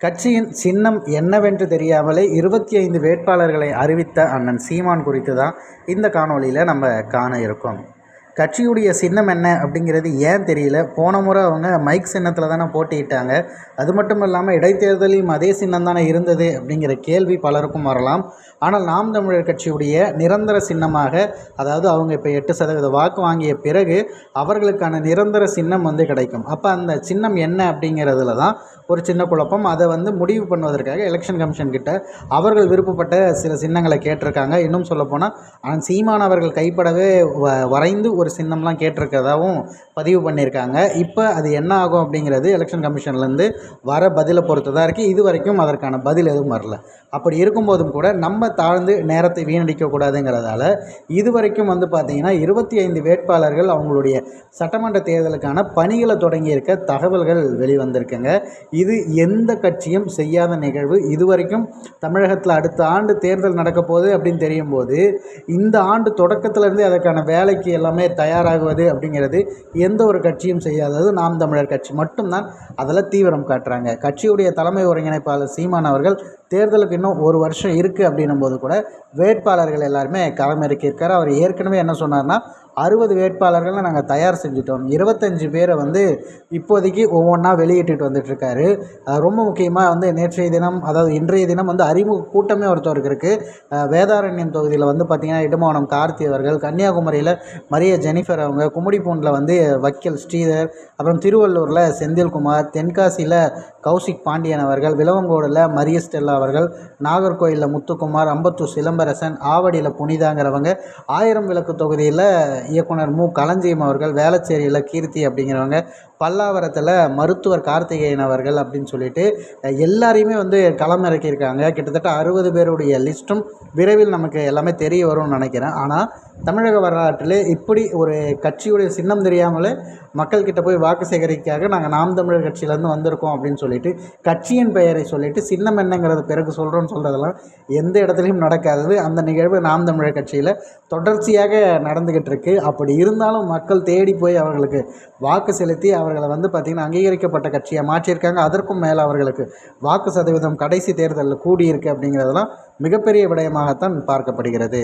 கட்சியின் சின்னம் என்னவென்று தெரியாமலே 25 வேட்பாளர்களை அறிவித்த அண்ணன் சீமான் குறித்து தான் இந்த காணொளியில் நம்ம காண இருக்கோம். கட்சியுடைய சின்னம் என்ன அப்படிங்கிறது ஏன் தெரியல. போன முறை அவங்க மைக் சின்னத்தில் தானே போட்டியிட்டாங்க. அது மட்டும் இல்லாமல் இடைத்தேர்தலையும் அதே சின்னம் தானே இருந்தது அப்படிங்கிற கேள்வி பலருக்கும் வரலாம். ஆனால் நாம் தமிழர் கட்சியுடைய நிரந்தர சின்னமாக, அதாவது அவங்க இப்போ 8% வாக்கு வாங்கிய பிறகு அவர்களுக்கான நிரந்தர சின்னம் கிடைக்கும். அப்போ அந்த சின்னம் என்ன அப்படிங்கிறதுல தான் ஒரு சின்ன குழப்பம். அதை முடிவு பண்ணுவதற்காக எலெக்ஷன் கமிஷன் கிட்ட அவர்கள் விருப்பப்பட்ட சில சின்னங்களை கேட்டிருக்காங்க. இன்னும் சொல்லப்போனால் ஆனால் சீமான் அவர்கள் கைப்படவே வரைந்து ஒரு சின்னம்லாம் கேட்டிருக்கிறதாவும் பதிவு பண்ணியிருக்காங்க. இப்போ அது என்ன ஆகும் அப்படிங்கிறது எலெக்ஷன் கமிஷன்லேருந்து வர பதிலை பொறுத்து தான் இருக்குது. இது வரைக்கும் அதற்கான பதில் எதுவும் வரல. அப்படி இருக்கும்போதும் கூட நம்ம தாழ்ந்து நேரத்தை வீணடிக்கக்கூடாதுங்கிறதால இது வரைக்கும் பார்த்திங்கன்னா 25 வேட்பாளர்கள் அவங்களுடைய சட்டமன்ற தேர்தலுக்கான பணிகளை தொடங்கியிருக்க தகவல்கள் வெளிவந்திருக்குங்க. இது எந்த கட்சியும் செய்யாத நிகழ்வு. இதுவரைக்கும் தமிழகத்தில் அடுத்த ஆண்டு தேர்தல் நடக்க போகுது அப்படின்னு தெரியும் போது இந்த ஆண்டு தொடக்கத்திலேருந்தே அதற்கான வேலைக்கு எல்லாமே தயாராகுவது அப்படிங்கிறது எந்த ஒரு கட்சியும் செய்யாதது. நாம் தமிழர் கட்சி மட்டும்தான் அதில் தீவிரம் காட்டுறாங்க. கட்சியுடைய தலைமை ஒருங்கிணைப்பாளர் சீமான் அவர்கள் தேர்தலுக்கு இன்னும் ஒரு வருஷம் இருக்குது அப்படின்னும் போது கூட வேட்பாளர்கள் எல்லாருமே களமிறக்கியிருக்காரு. அவர் ஏற்கனவே என்ன சொன்னார்னா 60 வேட்பாளர்களை நாங்கள் தயார் செஞ்சுட்டோம், 25 பேரை இப்போதைக்கு ஒவ்வொன்றா வெளியிட்டு வந்துட்டுருக்காரு. ரொம்ப முக்கியமாக நேற்றைய தினம், அதாவது இன்றைய தினம் அறிமுக கூட்டமே ஒருத்தருக்கு இருக்குது. வேதாரண்யம் தொகுதியில் பார்த்திங்கன்னா இடுமானம் கார்த்தி அவர்கள், கன்னியாகுமரியில் மரிய ஜெனிஃபர் அவங்க, கும்மிடிப்பூண்டில் வக்கீல் ஸ்ரீதர், அப்புறம் திருவள்ளூரில் செந்தில்குமார், தென்காசியில் கௌசிக் பாண்டியன் அவர்கள், விலவங்கோடில் மரிய ஸ்டெல்லா அவர்கள், நாகர்கோயிலில் முத்துக்குமார், அம்பத்தூர் சிலம்பரசன், ஆவடியில் புனிதாங்கிறவங்க, 1000 விளக்கு தொகுதியில் இயக்குனர் மு களஞ்சியம் அவர்கள், வேளச்சேரியில் கீர்த்தி அப்படிங்கிறவங்க, பல்லாவரத்தில் மருத்துவர் கார்த்திகேயன் அவர்கள் அப்படின்னு சொல்லிட்டு எல்லாரையுமே களம் இறக்கியிருக்காங்க. கிட்டத்தட்ட 60 பேருடைய லிஸ்ட்டும் விரைவில் நமக்கு எல்லாமே தெரிய வரும்னு நினைக்கிறேன். ஆனால் தமிழக வரலாற்றில் இப்படி ஒரு கட்சியுடைய சின்னம் தெரியாமலே மக்கள்கிட்ட போய் வாக்கு சேகரிக்காக நாங்கள் நாம் தமிழர் கட்சியிலேருந்து வந்திருக்கோம் அப்படின்னு சொல்லிட்டு கட்சியின் பெயரை சொல்லிட்டு சின்னம் என்னங்கிறது பிறகு சொல்கிறோன்னு சொல்கிறதெல்லாம் எந்த இடத்துலையும் நடக்காது. அந்த நிகழ்வு நாம் தமிழர் கட்சியில் தொடர்ச்சியாக நடந்துக்கிட்டு இருக்குது. அப்படி இருந்தாலும் மக்கள் தேடி போய் அவர்களுக்கு வாக்கு செலுத்தி அவர்களை பார்த்திங்கன்னா அங்கீகரிக்கப்பட்ட கட்சியை மாற்றியிருக்காங்க. அதற்கும் மேலே அவர்களுக்கு வாக்கு சதவீதம் கடைசி தேர்தலில் கூடியிருக்கு அப்படிங்கிறதெல்லாம் மிகப்பெரிய விடயமாகத்தான் பார்க்கப்படுகிறது.